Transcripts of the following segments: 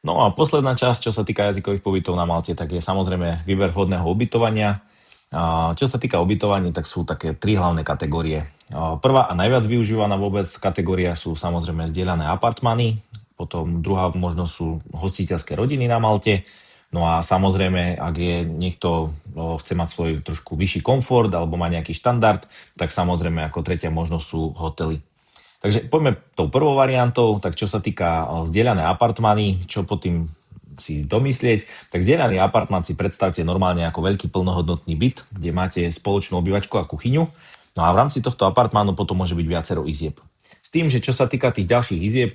No a posledná časť, čo sa týka jazykových pobytov na Malte, tak je samozrejme výber vhodného ubytovania. A čo sa týka ubytovania, tak sú také tri hlavné kategórie. Prvá a najviac využívaná vôbec kategória sú samozrejme zdieľané apartmany, potom druhá možnosť sú hostiteľské rodiny na Malte. No a samozrejme, ak je niekto chce mať svoj trošku vyšší komfort alebo má nejaký štandard, tak samozrejme ako tretia možnosť sú hotely. Takže poďme tou prvou variantou, tak čo sa týka zdieľané apartmány, čo pod tým si domyslieť, tak zdieľaný apartmán si predstavte normálne ako veľký plnohodnotný byt, kde máte spoločnú obývačku a kuchyňu. No a v rámci tohto apartmánu potom môže byť viacero izieb. S tým, že čo sa týka tých ďalších izieb,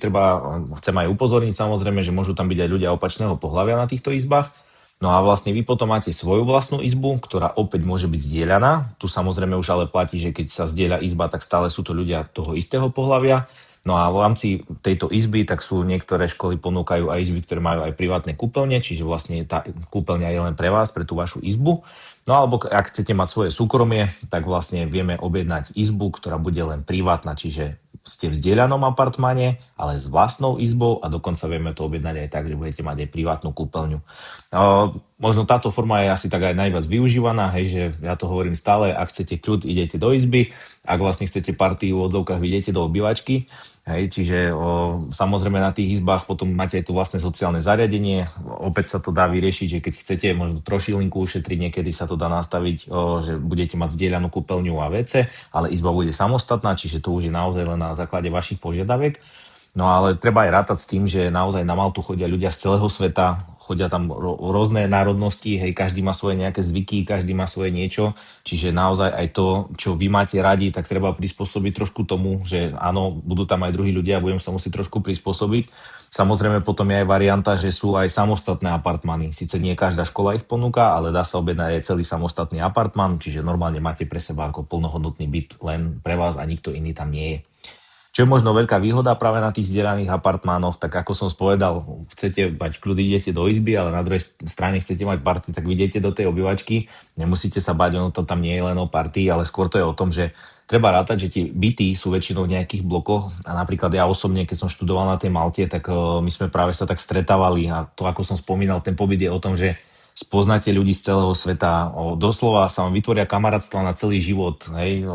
chcem aj upozorniť samozrejme, že môžu tam byť aj ľudia opačného pohľavia na týchto izbách. No a vlastne vy potom máte svoju vlastnú izbu, ktorá opäť môže byť zdieľaná. Tu samozrejme už ale platí, že keď sa zdieľa izba, tak stále sú to ľudia toho istého pohľavia. No a v rámci tejto izby, tak sú niektoré školy ponúkajú aj izby, ktoré majú aj privátne kúpeľne, čiže vlastne tá kúpeľňa je len pre vás, pre tú vašu izbu. No alebo ak chcete mať svoje súkromie, tak vlastne vieme objednať izbu, ktorá bude len privátna, čiže ste v zdieľanom apartmáne, ale s vlastnou izbou a dokonca vieme to objednať aj tak, že budete mať aj privátnu kúpeľňu. Možno táto forma je asi tak aj najviac využívaná, hej, že ja to hovorím stále, ak chcete kľud, idete do izby, ak vlastne chcete partiu v odzovkách, idete do obývačky. Hej, čiže samozrejme na tých izbách potom máte aj tu vlastné sociálne zariadenie. Opäť sa to dá vyriešiť, že keď chcete možno trošilinku ušetriť, niekedy sa to dá nastaviť, že budete mať zdieľanú kúpeľňu a WC, ale izba bude samostatná, čiže to už je naozaj len na základe vašich požiadaviek. No ale treba aj rátať s tým, že naozaj na Maltu chodia ľudia z celého sveta, chodia tam rôzne národnosti, hej, každý má svoje nejaké zvyky, každý má svoje niečo, čiže naozaj aj to, čo vy máte radi, tak treba prispôsobiť trošku tomu, že áno, budú tam aj druhí ľudia a budem sa musieť trošku prispôsobiť. Samozrejme potom je aj varianta, že sú aj samostatné apartmány. Sice nie každá škola ich ponúka, ale dá sa objednať aj celý samostatný apartmán, čiže normálne máte pre seba ako plnohodnotný byt len pre vás a nikto iný tam nie je. Čo je možno veľká výhoda práve na tých zdieľaných apartmánoch, tak ako som spovedal, chcete mať kľud, idete do izby, ale na druhej strane chcete mať party, tak vy idete do tej obývačky, nemusíte sa bať, ono to tam nie je len o party, ale skôr to je o tom, že treba rátať, že tie byty sú väčšinou v nejakých blokoch a napríklad ja osobne, keď som študoval na tej Malte, tak my sme práve sa tak stretávali a to, ako som spomínal, ten pobyt je o tom, že spoznáte ľudí z celého sveta, doslova sa vám vytvoria kamarátstva na celý život, hej,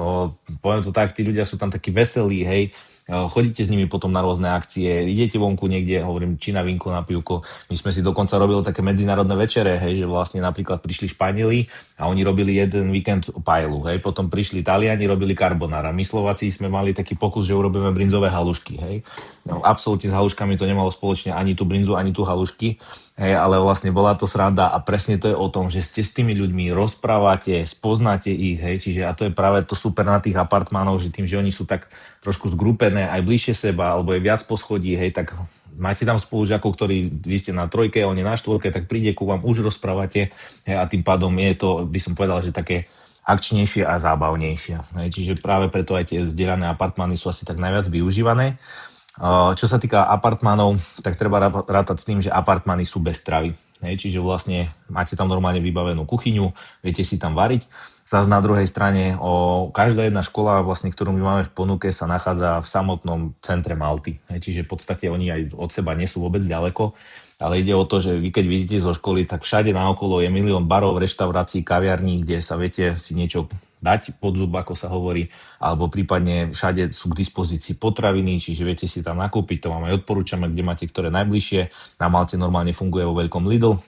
poviem to tak, tí ľudia sú tam takí veselí, hej, chodíte s nimi potom na rôzne akcie, idete vonku niekde, hovorím, či na vínko, na pivko. My sme si dokonca robili také medzinárodné večere, hej, že vlastne napríklad prišli Španieli a oni robili jeden víkend paelu, hej, potom prišli Taliani, robili carbonara. My Slováci sme mali taký pokus, že urobíme brinzové halušky, hej. No, absolútne s haluškami to nemalo spoločne ani tú brinzu, ani tú halušky. Hej, ale vlastne bola to sranda a presne to je o tom, že ste s tými ľuďmi rozprávate, spoznáte ich, hej, čiže a to je práve to super na tých apartmánov, že tým, že oni sú tak trošku zgrupené aj bližšie seba, alebo je viac poschodí, hej, tak máte tam spolužiakov, ktorí vy ste na trojke, oni na štvorke, tak príde ku vám, už rozprávate, hej, a tým pádom je to, by som povedal, že také akčnejšie a zábavnejšie. Hej, čiže práve preto aj tie zdieľané apartmány sú asi tak najviac využívané. Čo sa týka apartmánov, tak treba rátať s tým, že apartmány sú bez stravy. Hej, čiže vlastne máte tam normálne vybavenú kuchyňu, viete si tam variť. Zas na druhej strane, každá jedna škola, vlastne, ktorú my máme v ponuke, sa nachádza v samotnom centre Malty. Hej, čiže v podstate oni aj od seba nie sú vôbec ďaleko, ale ide o to, že vy keď vidíte zo školy, tak všade naokolo je milión barov, reštaurácií, kaviarní, kde sa viete si niečo dať pod zub, ako sa hovorí, alebo prípadne všade sú k dispozícii potraviny, čiže viete si tam nakúpiť, to vám aj odporúčame, kde máte ktoré najbližšie. Na Malte normálne funguje vo veľkom Lidl,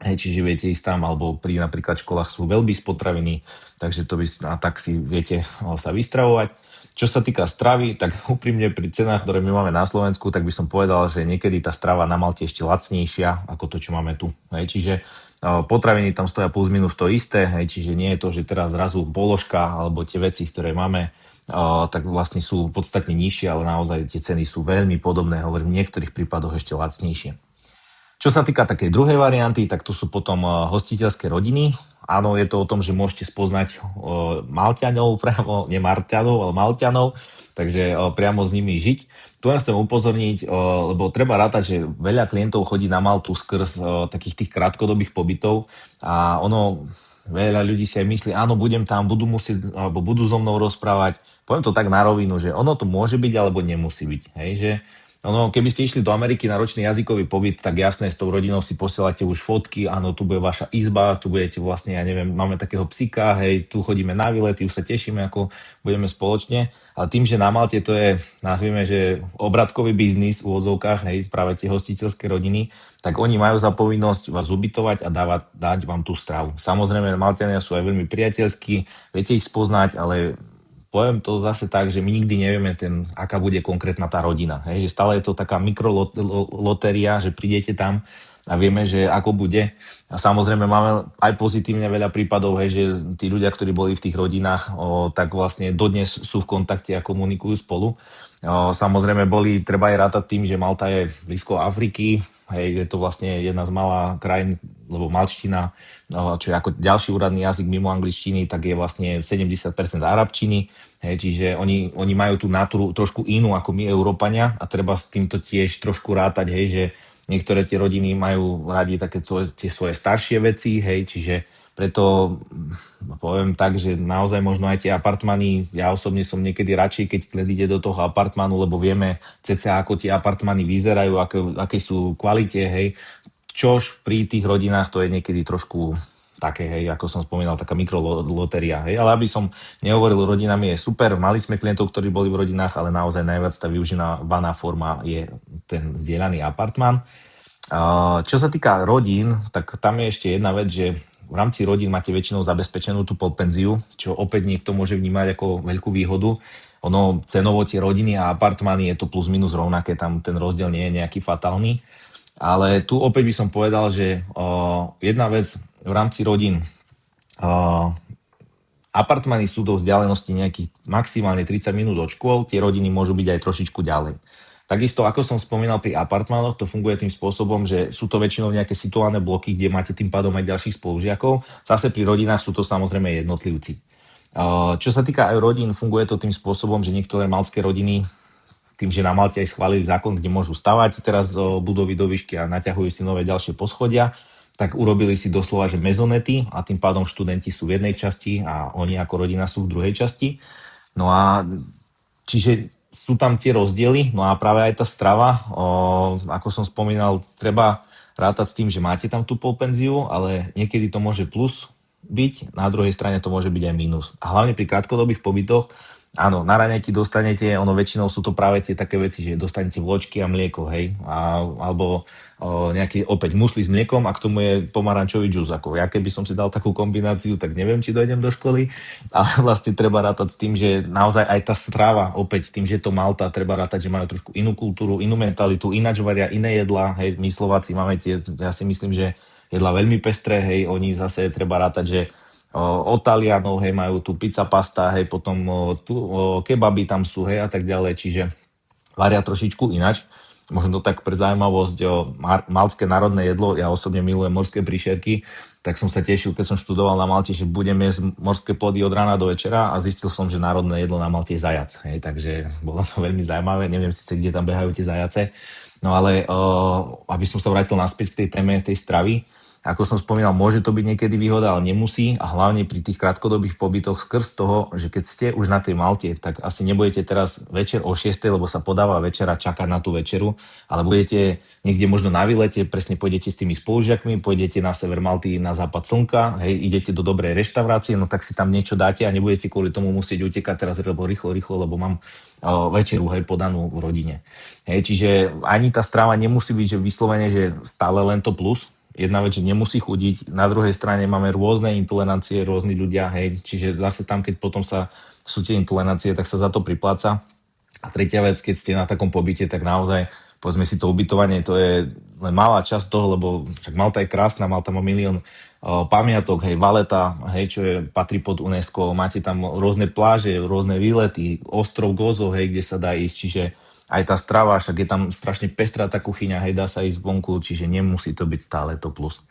čiže viete ísť tam, alebo pri napríklad školách sú Welbys potraviny, takže to a tak si viete sa vystravovať. Čo sa týka stravy, tak úprimne pri cenách, ktoré my máme na Slovensku, tak by som povedal, že niekedy tá strava na Malte je ešte lacnejšia ako to, čo máme tu. Čiže potraviny tam stoja plus minus to isté, čiže nie je to, že teraz zrazu položka alebo tie veci, ktoré máme, tak vlastne sú podstatne nižšie, ale naozaj tie ceny sú veľmi podobné, hovorím, v niektorých prípadoch ešte lacnejšie. Čo sa týka takej druhej varianty, tak to sú potom hostiteľské rodiny. Áno, je to o tom, že môžete spoznať Malťanov, priamo, nie Marťanov, ale Malťanov, takže priamo s nimi žiť. Tu ja chcem upozorniť, lebo treba rátať, že veľa klientov chodí na Maltu skrz takých tých krátkodobých pobytov a veľa ľudí si aj myslí, áno, budem tam, budú musieť, alebo budú so mnou rozprávať. Poviem to tak na rovinu, že ono to môže byť, alebo nemusí byť. Hej, že No, keby ste išli do Ameriky na ročný jazykový pobyt, tak jasné, s tou rodinou si posielate už fotky, áno, tu bude vaša izba, tu budete vlastne, ja neviem, máme takého psíka, hej, tu chodíme na výlety, už sa tešíme, ako budeme spoločne. Ale tým, že na Malte to je, nazvime, že obratkový biznis v úvodzovkách, hej, práve tie hostiteľské rodiny, tak oni majú za povinnosť vás ubytovať a dať vám tú stravu. Samozrejme, Malťania sú aj veľmi priateľskí, viete ich spoznať, ale poviem to zase tak, že my nikdy nevieme, aká bude konkrétna tá rodina. Hej? Že stále je to taká mikrolotéria, že prídete tam a vieme, že ako bude. A samozrejme máme aj pozitívne veľa prípadov, hej, že tí ľudia, ktorí boli v tých rodinách, tak vlastne dodnes sú v kontakte a komunikujú spolu. Samozrejme treba aj rátať tým, že Malta je blízko Afriky, hej, je to vlastne jedna z malá krajín, lebo malčtina, čo je ako ďalší úradný jazyk mimo angličtiny, tak je vlastne 70% arabčiny. Hej, čiže oni majú tú natúru trošku inú ako my, Európania, a treba s týmto tiež trošku rátať, hej, že niektoré tie rodiny majú radi také tie svoje staršie veci, hej, čiže preto poviem tak, že naozaj možno aj tie apartmany, ja osobne som niekedy radšej, keď klient ide do toho apartmanu, lebo vieme cca ako tie apartmany vyzerajú, aké sú kvalite, hej, čož pri tých rodinách to je niekedy trošku také, hej, ako som spomínal, taká mikrolotéria, hej, ale aby som nehovoril, rodinami je super, mali sme klientov, ktorí boli v rodinách, ale naozaj najviac tá využívaná forma je ten zdieľaný apartman. Čo sa týka rodín, tak tam je ešte jedna vec, že v rámci rodín máte väčšinou zabezpečenú tú polpenziu, čo opäť niekto môže vnímať ako veľkú výhodu. Ono cenovo tie rodiny a apartmány je to plus minus rovnaké, tam ten rozdiel nie je nejaký fatálny. Ale tu opäť by som povedal, že jedna vec v rámci rodín, apartmány sú do vzdialenosti nejakých maximálne 30 minút od škôl, tie rodiny môžu byť aj trošičku ďalej. Takisto, ako som spomínal pri apartmánoch, to funguje tým spôsobom, že sú to väčšinou nejaké situálne bloky, kde máte tým pádom aj ďalších spolužiakov. Zase pri rodinách sú to samozrejme jednotlivci. Čo sa týka aj rodín, funguje to tým spôsobom, že niektoré maltské rodiny, tým, že na Malte aj schválili zákon, kde môžu stavať teraz budovy do výšky a naťahujú si nové ďalšie poschodia, tak urobili si doslova, že mezonety a tým pádom študenti sú v jednej časti a oni ako rodina sú v druhej časti. No a čiže sú tam tie rozdiely, no a práve aj tá strava, ako som spomínal, treba rátať s tým, že máte tam tú polpenziu, ale niekedy to môže plus byť, na druhej strane to môže byť aj mínus. A hlavne pri krátkodobých pobytoch, áno, na raňajky dostanete, väčšinou sú to práve tie také veci, že dostanete vločky a mlieko, hej, alebo nejaký opäť musli s mliekom a k tomu je pomarančový džús. Ako ja keby som si dal takú kombináciu, tak neviem, či dojdem do školy, ale vlastne treba rátať s tým, že naozaj aj tá strava, opäť tým, že to Malta, treba rátať, že majú trošku inú kultúru, inú mentalitu, ináč varia iné jedlá, hej, my Slováci máme tie, ja si myslím, že jedlá veľmi pestré, hej, oni zase treba rátať, že od Talianov, hej, majú tu pizza, pasta, hej, potom kebaby tam sú, hej, a tak ďalej, čiže varia trošičku inač. Možno tak pre zaujímavosť, maltské národné jedlo, ja osobne milujem morské príšerky, tak som sa tešil, keď som študoval na Malte, že budem jesť morské plody od rána do večera a zistil som, že národné jedlo na Malte je zajac, hej, takže bolo to veľmi zaujímavé, neviem síce, kde tam behajú tie zajace, no ale aby som sa vrátil naspäť k tej téme, tej stravy, ako som spomínal, môže to byť niekedy výhoda, ale nemusí a hlavne pri tých krátkodobých pobytoch skrz toho, že keď ste už na tej Malte, tak asi nebudete teraz večer o 6, lebo sa podáva večera, čakať na tú večeru, ale budete niekde možno na výlete, presne pôjdete s tými spolužiakmi, pôjdete na sever Malty, na západ slnka, hej, idete do dobrej reštaurácie, no tak si tam niečo dáte a nebudete kvôli tomu musieť utekať teraz rýchlo, lebo mám večeru, hej, podanú v rodine. Hej, čiže ani tá strava nemusí byť, že vyslovene, že stále len to plus. Jedna vec, že nemusí chudiť, na druhej strane máme rôzne intolerancie, rôzni ľudia, hej, čiže zase tam, keď potom sú tie intolerancie, tak sa za to pripláca. A tretia vec, keď ste na takom pobyte, tak naozaj, povedzme si, to ubytovanie, to je len malá časť toho, lebo však Malta je krásna, Malta má milión pamiatok, hej, Valeta, hej, čo patrí pod UNESCO, máte tam rôzne pláže, rôzne výlety, ostrov Gozo, hej, kde sa dá ísť, čiže aj tá strava, však je tam strašne pestrá tá kuchyňa, hej, dá sa ísť vonku, čiže nemusí to byť stále to plus.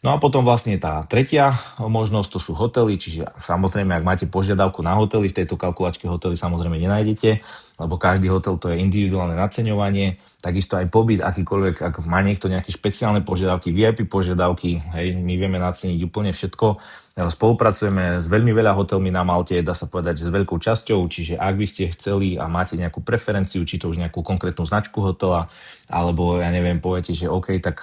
No a potom vlastne tá tretia možnosť, to sú hotely, čiže samozrejme, ak máte požiadavku na hotely, v tejto kalkulačke hotely samozrejme nenájdete, lebo každý hotel to je individuálne naceňovanie. takisto aj pobyt, akýkoľvek, ak má niekto nejaké špeciálne požiadavky, VIP požiadavky, hej, my vieme naceniť úplne všetko. Spolupracujeme s veľmi veľa hotelmi na Malte, dá sa povedať, že s veľkou časťou, čiže ak by ste chceli a máte nejakú preferenciu, či to už nejakú konkrétnu značku hotela, alebo ja neviem, poviete, že OK, tak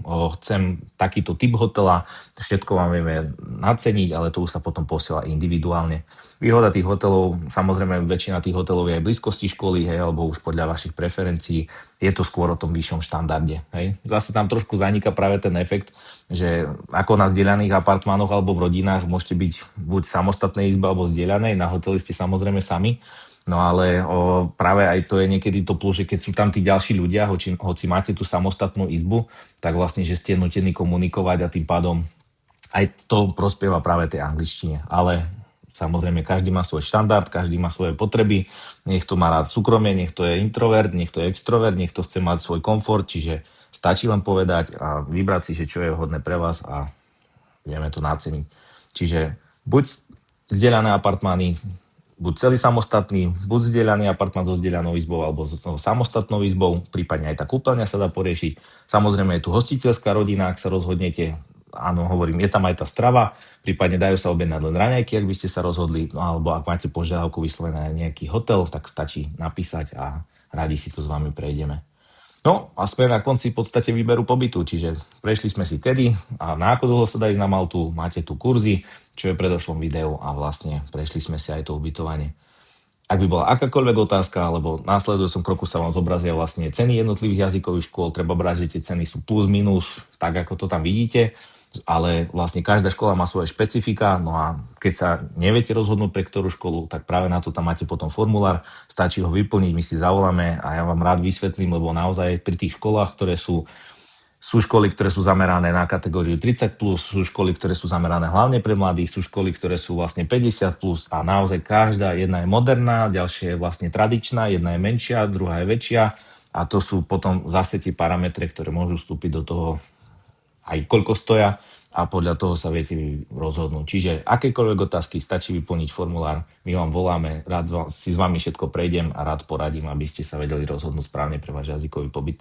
chcem takýto typ hotela, všetko vám vieme naceniť, ale to už sa potom posiela individuálne. Výhoda tých hotelov, samozrejme väčšina tých hotelov je aj v blízkosti školy, hej, alebo už podľa vašich preferencií, je to skôr o tom vyššom štandarde. Hej. Zase tam trošku zaniká práve ten efekt, že ako na zdieľaných apartmánoch alebo v rodinách môžete byť buď v samostatnej izbe alebo zdieľanej, na hoteli ste samozrejme sami, no ale práve aj to je niekedy to plus, že keď sú tam tí ďalší ľudia, hoci máte tú samostatnú izbu, tak vlastne, že ste nutení komunikovať a tým pádom aj to prospieva práve tej angličtine. Ale samozrejme, každý má svoj štandard, každý má svoje potreby, niekto má rád súkromie, niekto je introvert, niekto je extrovert, niekto chce mať svoj komfort, čiže stačí len povedať a vybrať si, že čo je vhodné pre vás a vieme to naceniť. Čiže buď zdieľané apartmány, buď celý samostatný, buď zdieľaný apartmán so zdieľanou izbou alebo so samostatnou izbou, prípadne aj tá kúpeľňa sa dá poriešiť. Samozrejme je tu hostiteľská rodina, ak sa rozhodnete, áno, hovorím, je tam aj tá strava, prípadne dajú sa objednať len raňajky, ak by ste sa rozhodli, no, alebo ak máte požiadavku vyslovené na nejaký hotel, tak stačí napísať a radi si to s vami prejdeme. No a sme na konci v podstate výberu pobytu, čiže prešli sme si kedy a na ako dlho sa dá ísť na Maltu, máte tu kurzy, čo je v predošlom videu a vlastne prešli sme si aj to ubytovanie. Ak by bola akákoľvek otázka, alebo v následujúcom kroku sa vám zobrazia vlastne ceny jednotlivých jazykových škôl, treba brať, že tie ceny sú plus minus, tak ako to tam vidíte, ale vlastne každá škola má svoje špecifika, no a keď sa neviete rozhodnúť pre ktorú školu, tak práve na to tam máte potom formulár, stačí ho vyplniť, my si zavoláme a ja vám rád vysvetlím, lebo naozaj pri tých školách, ktoré sú školy, ktoré sú zamerané na kategóriu 30+, sú školy, ktoré sú zamerané hlavne pre mladých, sú školy, ktoré sú vlastne 50+, a naozaj každá, jedna je moderná, ďalšia je vlastne tradičná, jedna je menšia, druhá je väčšia a to sú potom zase tie parametre, ktoré môžu vstúpiť do toho aj koľko stoja a podľa toho sa viete rozhodnúť. Čiže akékoľvek otázky, stačí vyplniť formulár, my vám voláme, rád si s vami všetko prejdem a rád poradím, aby ste sa vedeli rozhodnúť správne pre váš jazykový pobyt.